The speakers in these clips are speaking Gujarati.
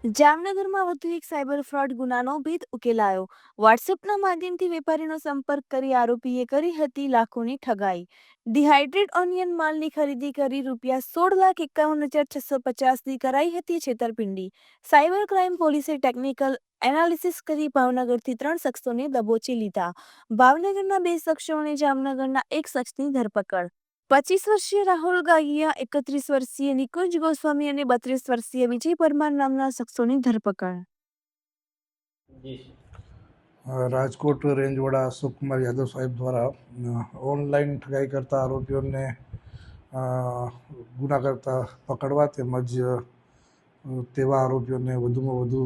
જામનગરમાં વધુ એક સાયબર ફ્રોડ ગુનાનો ભેદ ઉકેલાયો। વોટ્સએપના માધ્યમથી વેપારીનો સંપર્ક કરી આરોપીએ કરી હતી લાખોની ઠગાઈ। ડિહાઇડ્રેટ ઓનિયન માલની ખરીદી કરી ₹16,51,650ની કરાઈ હતી છેતરપિંડી। સાયબર ક્રાઇમ પોલીસે ટેકનિકલ એનાલિસિસ કરી ભાવનગરથી 3 શખ્સોને દબોચી લીધા। ભાવનગરના 2 શખ્સો અને જામનગરના 1 શખ્સની ધરપકડ। 25 વર્ષીય રાહુલ ગાગિયા, 31 વર્ષીય નિકુંજ ગોસ્વામી અને 32 વર્ષીય વિજય પરમાર નામના શખ્સોની ધરપકડ। રાજકોટ રેન્જ વડા અશોક કુમાર યાદવ સાહેબ દ્વારા ઓનલાઈન ઠગાઈ કરતા આરોપીઓને ગુના કરતા પકડવા તેમજ તેવા આરોપીઓને વધુમાં વધુ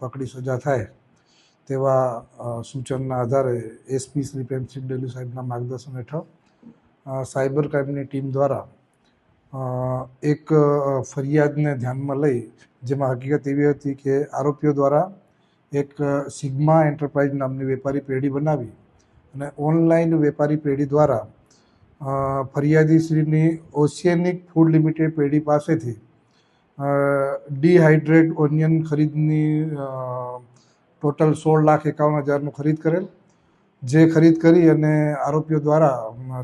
પકડી સજા થાય તેવા સૂચનના આધારે એસપી શ્રી પ્રેમસિંહ ડેલી સાહેબના માર્ગદર્શન હેઠળ સાયબર ક્રાઇમની ટીમ દ્વારા એક ફરિયાદને ધ્યાનમાં લઈ જેમાં હકીકત એવી હતી કે આરોપીઓ દ્વારા એક સિગ્મા એન્ટરપ્રાઇઝ નામની વેપારી પેઢી બનાવી અને ઓનલાઈન વેપારી પેઢી દ્વારા ફરિયાદીશ્રીની ઓશિયનિક ફૂડ લિમિટેડ પેઢી પાસેથી ડિહાઇડ્રેટ ઓનિયન ખરીદની ટોટલ 16,51,000નું ખરીદ કરેલ, જે ખરીદ કરી અને આરોપીઓ દ્વારા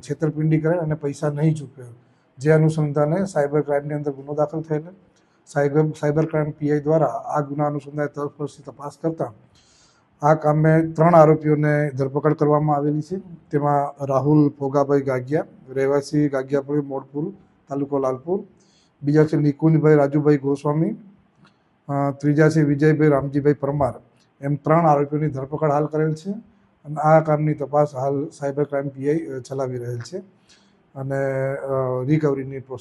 છેતરપિંડી કરેલ અને પૈસા નહીં ચૂકવેલ, જે અનુસંધાને સાયબર ક્રાઇમની અંદર ગુનો દાખલ થયેલ। સાયબર ક્રાઇમ પીઆઈ દ્વારા આ ગુના અનુસંધાને તલસ્પર્શી તપાસ કરતા આ કામે 3 આરોપીઓને ધરપકડ કરવામાં આવેલી છે। તેમાં રાહુલ ભોગાભાઈ ગાગિયા, રહેવાસી ગાગિયાપુરી મોડપુર, તાલુકો લાલપુર; બીજા છે નિકુંજભાઈ રાજુભાઈ ગોસ્વામી; ત્રીજા છે વિજયભાઈ રામજીભાઈ પરમાર। એમ 3 આરોપીઓની ધરપકડ હાલ કરેલ છે અને આ કામની તપાસ હાલ સાયબર ક્રાઇમ પીઆઈ ચલાવી રહેલ છે અને રિકવરીની પ્રોસેસ